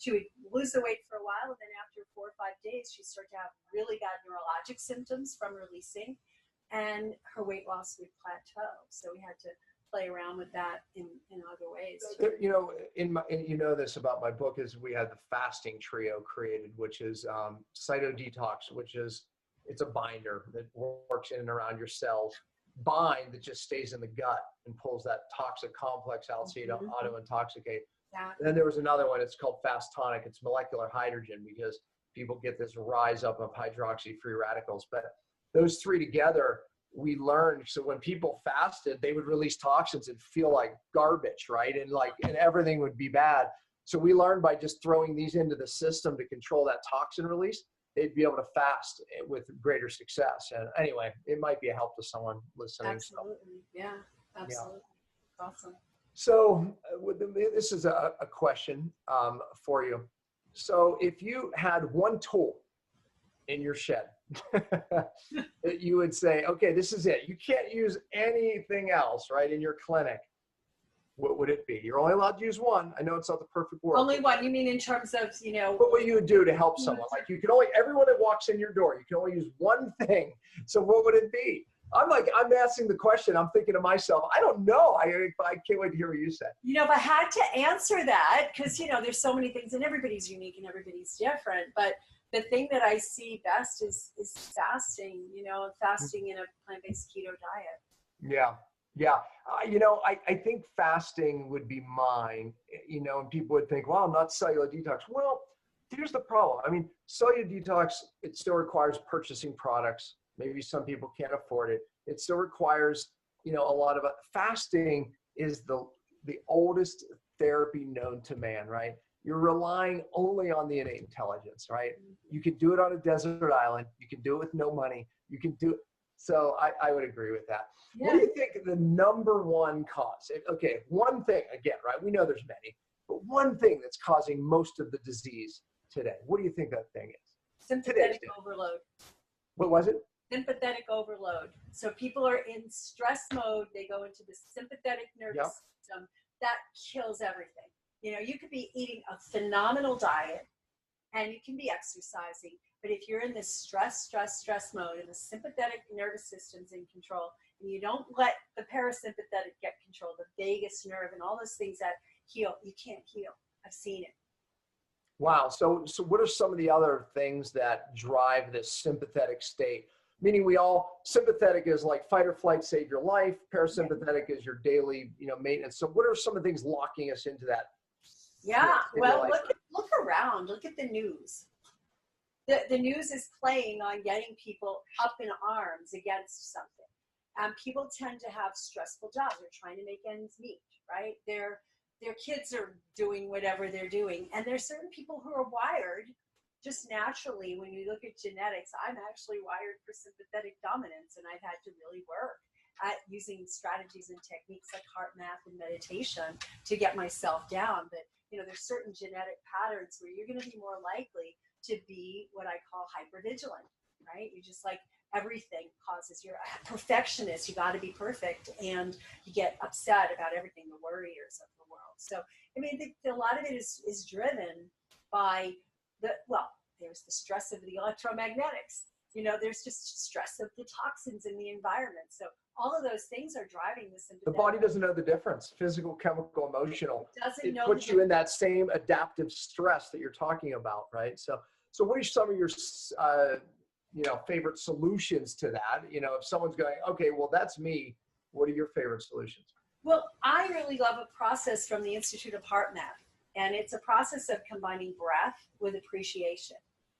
she would lose the weight for a while, and then after 4 or 5 days, she'd start to have really bad neurologic symptoms from releasing, and her weight loss would plateau. So we had to play around with that in other ways. This about my book is we had the fasting trio created, which is cytodetox, which is it's a binder that works in and around your cells. Bind that just stays in the gut and pulls that toxic complex out, so you don't auto-intoxicate. Yeah. And then there was another one, it's called Fast Tonic. It's molecular hydrogen, because people get this rise up of hydroxy free radicals. But those three together we learned, so when people fasted, they would release toxins and feel like garbage, right? And everything would be bad. So we learned by just throwing these into the system to control that toxin release, they'd be able to fast with greater success. And anyway, it might be a help to someone listening. Absolutely. Yeah, absolutely. Yeah. Awesome. So this is a question for you. So if you had one tool in your shed that you would say, okay, this is it. You can't use anything else, right, in your clinic. What would it be? You're only allowed to use one. I know it's not the perfect world. Only one. You mean in terms of, what would you do to help someone? Like everyone that walks in your door, you can only use one thing. So what would it be? I'm asking the question. I'm thinking to myself, I don't know. I can't wait to hear what you said. If I had to answer that, because, there's so many things and everybody's unique and everybody's different, but the thing that I see best is fasting, fasting in a plant-based keto diet. Yeah. Yeah. I think fasting would be mine, and people would think, well, not cellular detox. Well, here's the problem. I mean, cellular detox, it still requires purchasing products. Maybe some people can't afford it. It still requires, a lot of fasting is the oldest therapy known to man, right? You're relying only on the innate intelligence, right? You can do it on a desert island. You can do it with no money. You can do it. So I would agree with that. Yeah. What do you think the number one cause? Okay, one thing, again, right? We know there's many, but one thing that's causing most of the disease today. What do you think that thing is? Sympathetic overload. What was it? Sympathetic overload. So people are in stress mode. They go into the sympathetic nervous system. That kills everything. You could be eating a phenomenal diet and you can be exercising, but if you're in this stress mode and the sympathetic nervous system's in control and you don't let the parasympathetic get control, the vagus nerve and all those things that heal, you can't heal. I've seen it. Wow. So what are some of the other things that drive this sympathetic state? Meaning sympathetic is like fight or flight, save your life. Parasympathetic is your daily, maintenance. So what are some of the things locking us into that? Yeah. Well, look around. Look at the news. The news is playing on getting people up in arms against something. People tend to have stressful jobs. They're trying to make ends meet, right? Their kids are doing whatever they're doing. And there's certain people who are wired just naturally. When you look at genetics, I'm actually wired for sympathetic dominance, and I've had to really work at using strategies and techniques like heart math and meditation to get myself down. But there's certain genetic patterns where you're going to be more likely to be what I call hypervigilant, right? You just like everything causes, you're a perfectionist. You got to be perfect, and you get upset about everything, the worriers of the world. So, a lot of it is driven by there's the stress of the electromagnetics. There's just stress of the toxins in the environment. So all of those things are driving this. The body doesn't know the difference. Physical, chemical, emotional. It puts you in that same adaptive stress that you're talking about, right? So what are some of your, favorite solutions to that? If someone's going, okay, well, that's me. What are your favorite solutions? Well, I really love a process from the Institute of Heart Math. And it's a process of combining breath with appreciation.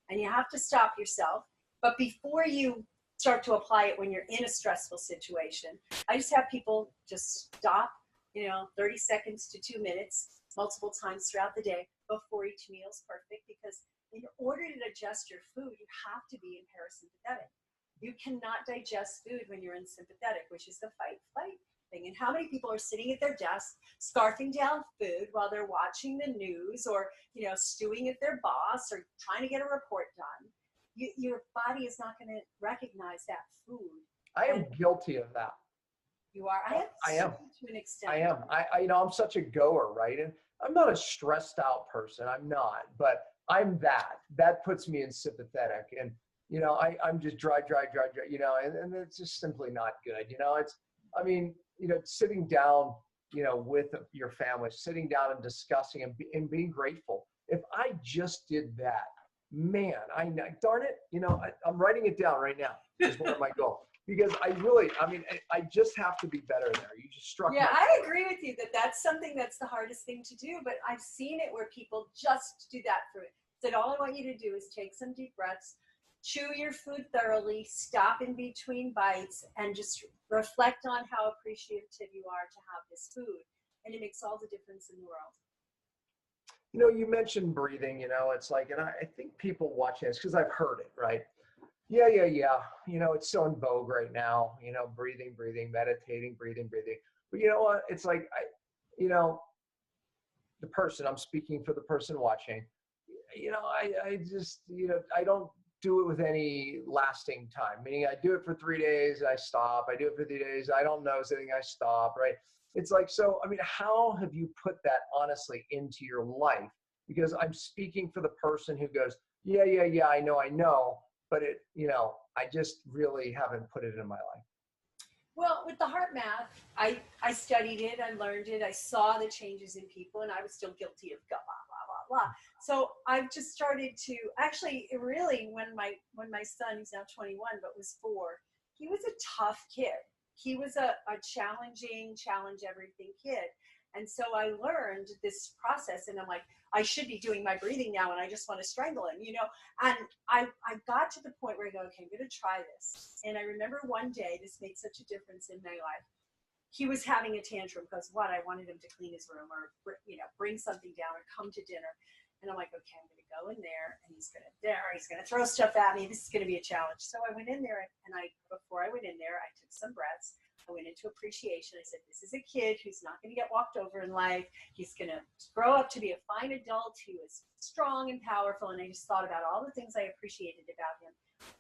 And you have to stop yourself. But before you start to apply it when you're in a stressful situation, I just have people just stop, 30 seconds to 2 minutes, multiple times throughout the day before each meal is perfect. Because in order to digest your food, you have to be in parasympathetic. You cannot digest food when you're in sympathetic, which is the fight-flight thing. And how many people are sitting at their desk, scarfing down food while they're watching the news or, stewing at their boss or trying to get a report done? Your body is not going to recognize that food. I am guilty of that. You are? I am. To an extent. I am. I'm such a goer, right? And I'm not a stressed out person. I'm not, but I'm that. That puts me in sympathetic. And, I'm just dry, and it's just simply not good. Sitting down, with your family, sitting down and discussing and being grateful. If I just did that, man, darn it, I'm writing it down right now is one of my goals. Because I just have to be better there. You just struck me. Yeah, I agree with you that's something that's the hardest thing to do, but I've seen it where people just do that for it. Said, all I want you to do is take some deep breaths, chew your food thoroughly, stop in between bites, and just reflect on how appreciative you are to have this food. And it makes all the difference in the world. You know, you mentioned breathing, you know, it's like, and I think people watching this, because I've heard it, right? Yeah. You know, it's so in vogue right now, you know, breathing, meditating, breathing. But you know what? It's like, you know, I'm speaking for the person watching, you know, I just, you know, I don't do it with any lasting time, meaning I do it for 3 days, I stop. I do it for 3 days, I don't notice anything, I stop, right? It's like, so, I mean, how have you put that honestly into your life? Because I'm speaking for the person who goes, yeah, I know, but it, you know, I just really haven't put it in my life. Well, with the heart math, I studied it, I learned it, I saw the changes in people, and I was still guilty of blah, blah, blah, blah. So I've just started to, actually, really, when my son, he's now 21, but was 4, he was a tough kid. He was a challenging, challenge everything kid. And so I learned this process, and I'm like, I should be doing my breathing now, and I just want to strangle him, you know? And I got to the point where I go, okay, I'm going to try this. And I remember one day, this made such a difference in my life. He was having a tantrum because I wanted him to clean his room or, you know, bring something down or come to dinner. And I'm like, okay, I'm going to go in there, and he's going to throw stuff at me. This is going to be a challenge. So I went in there, and before I went in there, I took some breaths. I went into appreciation. I said, this is a kid who's not going to get walked over in life. He's going to grow up to be a fine adult who is strong and powerful. And I just thought about all the things I appreciated about him.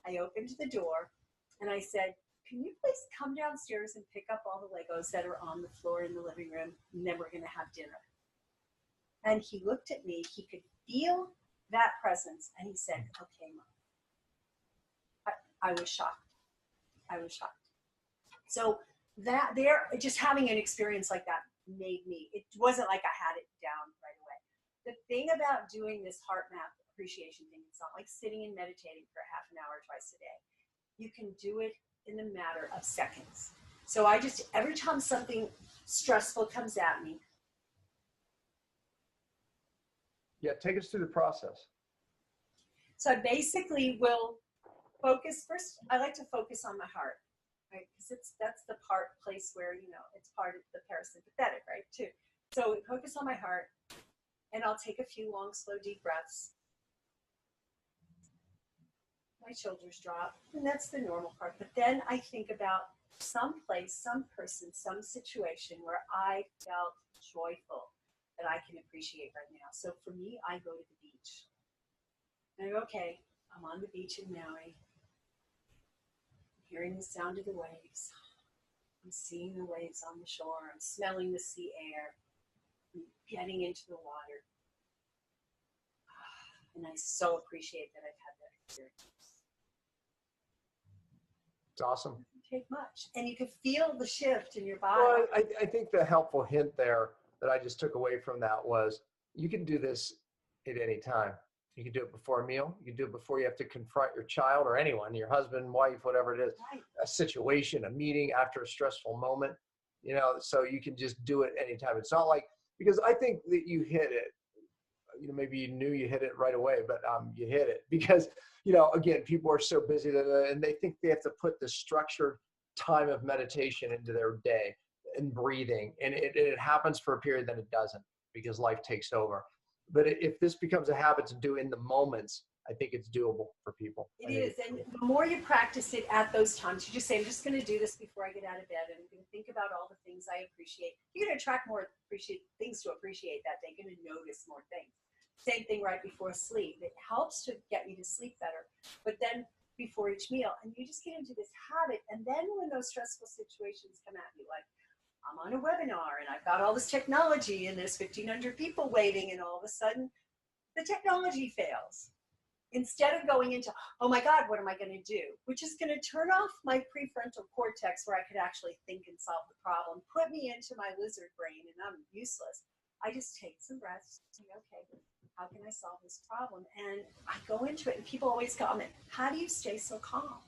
I opened the door, and I said, can you please come downstairs and pick up all the Legos that are on the floor in the living room, and then we're going to have dinner. And he looked at me. He could feel that presence, and he said, okay, Mom. I was shocked. So that just having an experience like that made me, it wasn't like I had it down right away. The thing about doing this heart map appreciation thing, it's not like sitting and meditating for a half an hour twice a day. You can do it in a matter of seconds. So I just, every time something stressful comes at me. Yeah, take us through the process. So I basically will focus, first I like to focus on my heart. Right, because that's the place where, you know, it's part of the parasympathetic, right, too. So focus on my heart, and I'll take a few long, slow, deep breaths. My shoulders drop, and that's the normal part. But then I think about some place, some person, some situation where I felt joyful that I can appreciate right now. So for me, I go to the beach. And I go, okay, I'm on the beach in Maui. Hearing the sound of the waves. I'm seeing the waves on the shore. I'm smelling the sea air. I'm getting into the water. And I so appreciate that I've had that experience. It's awesome. It doesn't take much. And you can feel the shift in your body. Well, I think the helpful hint there that I just took away from that was you can do this at any time. You can do it before a meal. You can do it before you have to confront your child or anyone, your husband, wife, whatever it is, right. A situation, a meeting, after a stressful moment, you know, so you can just do it anytime. It's not like, because I think that you hit it, you know, maybe you knew you hit it right away, but you hit it because, you know, again, people are so busy and they think they have to put the structured time of meditation into their day and breathing. And it happens for a period, then it doesn't because life takes over. But if this becomes a habit to do in the moments, I think it's doable for people. It is. And the more you practice it at those times, you just say, I'm just going to do this before I get out of bed. And I'm going to think about all the things I appreciate. You're going to attract more things to appreciate that day. You're going to notice more things. Same thing right before sleep. It helps to get you to sleep better. But then before each meal, and you just get into this habit. And then when those stressful situations come at you, like, I'm on a webinar and I've got all this technology and there's 1,500 people waiting, and all of a sudden the technology fails. Instead of going into, oh my God, what am I going to do? Which is going to turn off my prefrontal cortex where I could actually think and solve the problem, put me into my lizard brain, and I'm useless. I just take some breaths and say, okay, how can I solve this problem? And I go into it, and people always comment, how do you stay so calm?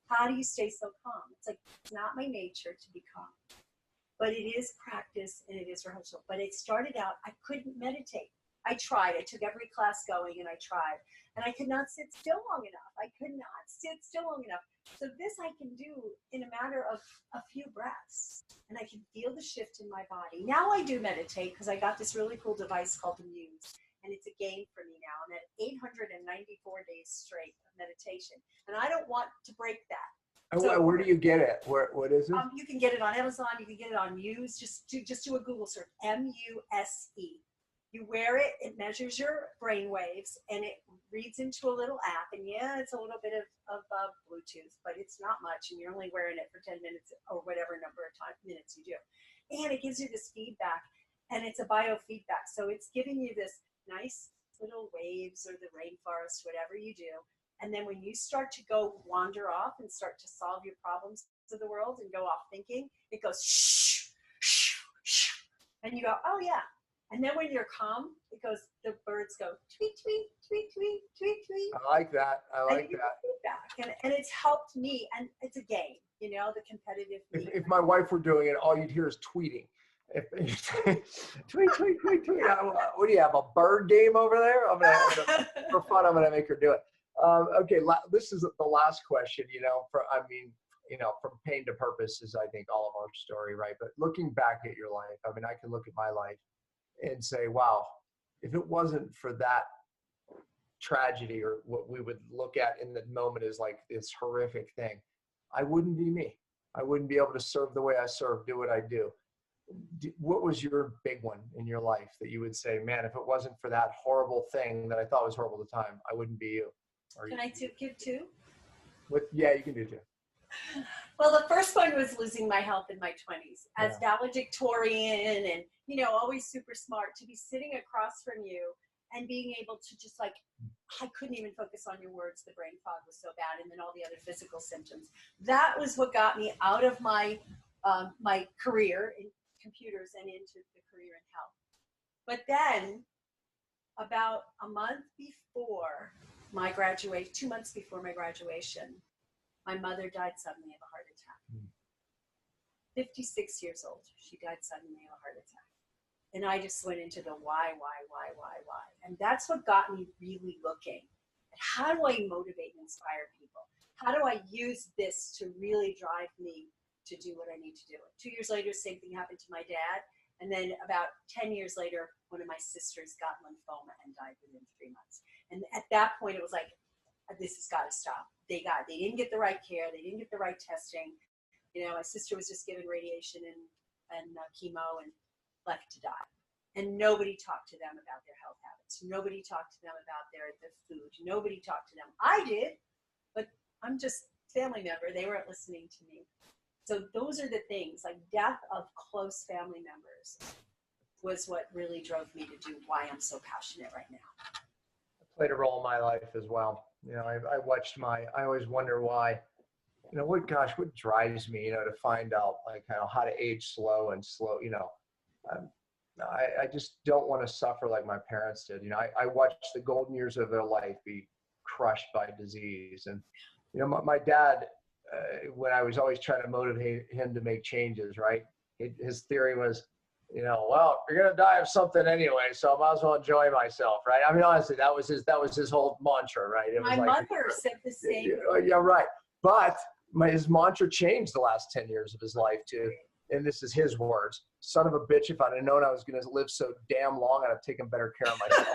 How do you stay so calm? It's like, it's not my nature to be calm. But it is practice and it is rehearsal. But it started out, I couldn't meditate. I tried. I took every class going and I tried. And I could not sit still long enough. I could not sit still long enough. So this I can do in a matter of a few breaths. And I can feel the shift in my body. Now I do meditate because I got this really cool device called the Muse. And it's a game for me now. I'm at 894 days straight of meditation. And I don't want to break that. So, where do you get it? What is it? You can get it on Amazon. You can get it on Muse. Just do a Google search, M-U-S-E. You wear it, it measures your brain waves, and it reads into a little app. And yeah, it's a little bit of Bluetooth, but it's not much, and you're only wearing it for 10 minutes or whatever number of minutes you do. And it gives you this feedback, and it's a biofeedback. So it's giving you this nice little waves or the rainforest, whatever you do. And then when you start to go wander off and start to solve your problems of the world and go off thinking, it goes shh, shh, shh. And you go, oh yeah. And then when you're calm, it goes, the birds go tweet, tweet, tweet, tweet, tweet, tweet. I like that. I like that. Feedback. And it's helped me. And it's a game, you know, the competitive. If my wife were doing it, all you'd hear is tweeting. Tweet, tweet, tweet, tweet. What do you have, a bird game over there? For fun, I'm gonna make her do it. Okay, this is the last question. You know, from pain to purpose is, I think, all of our story, right? But looking back at your life, I mean, I can look at my life and say, wow, if it wasn't for that tragedy, or what we would look at in the moment as like this horrific thing, I wouldn't be me. I wouldn't be able to serve the way I serve, do what I do. What was your big one in your life that you would say, man, if it wasn't for that horrible thing that I thought was horrible at the time, I wouldn't be you? Can I give two? Yeah, you can do two. Well, the first one was losing my health in my 20s. As valedictorian and, you know, always super smart, to be sitting across from you and being able to just like, I couldn't even focus on your words. The brain fog was so bad. And then all the other physical symptoms. That was what got me out of my my career in computers and into the career in health. But then about a month before my graduation, 2 months before my graduation, my mother died suddenly of a heart attack. 56 years old. She died suddenly of a heart attack. And I just went into the why. And that's what got me really looking at how do I motivate and inspire people? How do I use this to really drive me to do what I need to do? 2 years later, same thing happened to my dad. And then about 10 years later, one of my sisters got lymphoma and died within 3 months. And at that point, it was like, this has got to stop. They didn't get the right care. They didn't get the right testing. You know, my sister was just given radiation and chemo and left to die. And nobody talked to them about their health habits. Nobody talked to them about their food. Nobody talked to them. I did, but I'm just a family member. They weren't listening to me. So those are the things, like death of close family members was what really drove me to do why I'm so passionate right now. Played a role in my life as well. You know, I always wonder why, you know, what drives me, you know, to find out like how to age slow, you know, I just don't want to suffer like my parents did. You know, I watched the golden years of their life be crushed by disease. And, you know, my dad, when I was always trying to motivate him to make changes, right? His theory was, you know, well, you're going to die of something anyway, so I might as well enjoy myself, right? I mean, honestly, that was his whole mantra, right? It was my like, mother said the same. Yeah, right. But his mantra changed the last 10 years of his life too. And this is his words: son of a bitch, if I'd have known I was going to live so damn long, I'd have taken better care of myself.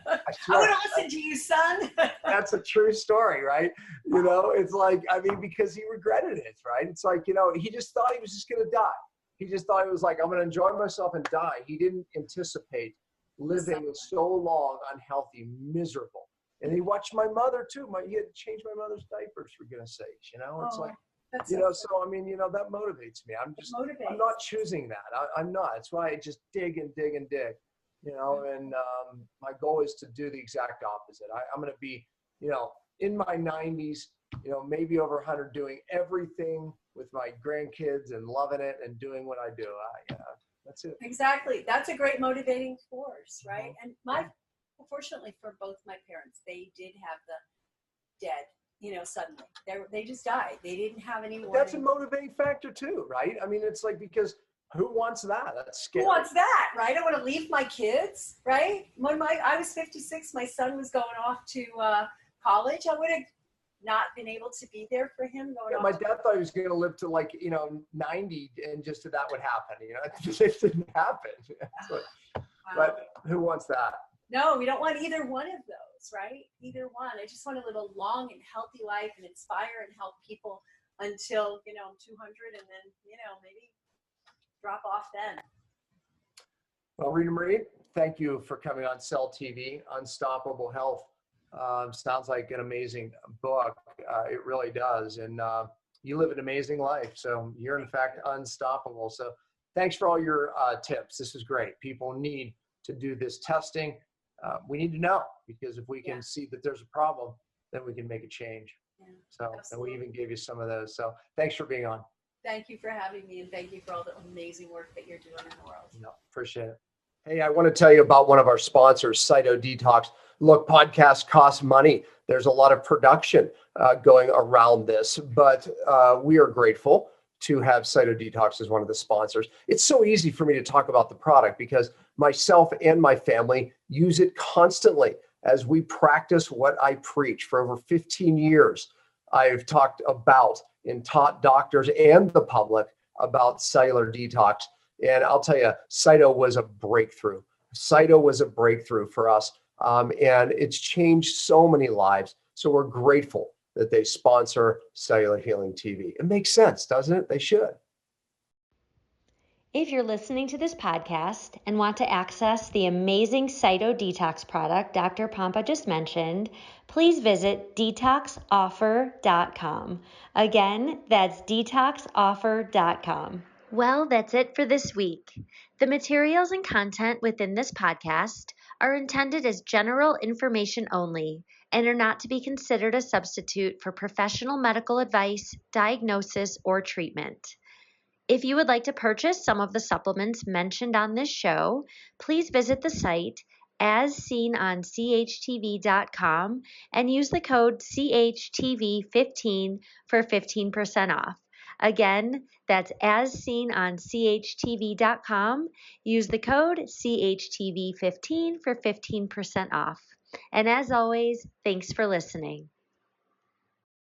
I would have listened to you, son. That's a true story, right? You know, it's like, I mean, because he regretted it, right? It's like, you know, he just thought he was just going to die. He just thought it was like, I'm going to enjoy myself and die. He didn't anticipate living so long, unhealthy, miserable. And he watched my mother too. He had to change my mother's diapers, for goodness sakes. You know, it's like, you know, so I mean, you know, that motivates me. I'm not choosing that. I'm not. That's why I just dig and dig and dig, you know, and my goal is to do the exact opposite. I'm going to be, you know, in my 90s, you know, maybe over 100, doing everything with my grandkids and loving it and doing what I do. That's it. Exactly. That's a great motivating force, right? And fortunately for both my parents, they did have the dead, you know, suddenly. They just died. They didn't have any more. That's a motivating factor too, right? I mean, it's like, because Who wants that? That's scary. Who wants that, right? I want to leave my kids, right? When I was 56, my son was going off to college. I would have not been able to be there for him going off. My dad thought he was going to live to 90, and just that would happen. It didn't happen. But who wants that? No, we don't want either one of those, right? Either one. I just want to live a long and healthy life and inspire and help people until, I'm 200 and then, maybe drop off then. Well, Ritamarie, thank you for coming on Cell TV, Unstoppable Health. Sounds like an amazing book. It really does. And you live an amazing life. So you're in fact unstoppable. So thanks for all your tips. This is great. People need to do this testing. We need to know, because if we can see that there's a problem, then we can make a change. Yeah, so, absolutely. and we even gave you some of those. So thanks for being on. Thank you for having me, and thank you for all the amazing work that you're doing in the world. No, appreciate it. Hey, I want to tell you about one of our sponsors, Cyto Detox. Look, podcasts cost money. There's a lot of production going around this, but we are grateful to have Cyto Detox as one of the sponsors. It's so easy for me to talk about the product because myself and my family use it constantly as we practice what I preach. For over 15 years, I've talked about and taught doctors and the public about cellular detox. And I'll tell you, Cyto was a breakthrough. Cyto was a breakthrough for us. And it's changed so many lives. So we're grateful that they sponsor Cellular Healing TV. It makes sense, doesn't it? They should. If you're listening to this podcast and want to access the amazing Cyto Detox product Dr. Pompa just mentioned, please visit detoxoffer.com. Again, that's detoxoffer.com. Well, that's it for this week. The materials and content within this podcast are intended as general information only and are not to be considered a substitute for professional medical advice, diagnosis, or treatment. If you would like to purchase some of the supplements mentioned on this show, please visit the site as seen on CHTV.com and use the code CHTV15 for 15% off. Again, that's as seen on CHTV.com. Use the code CHTV15 for 15% off. And as always, thanks for listening.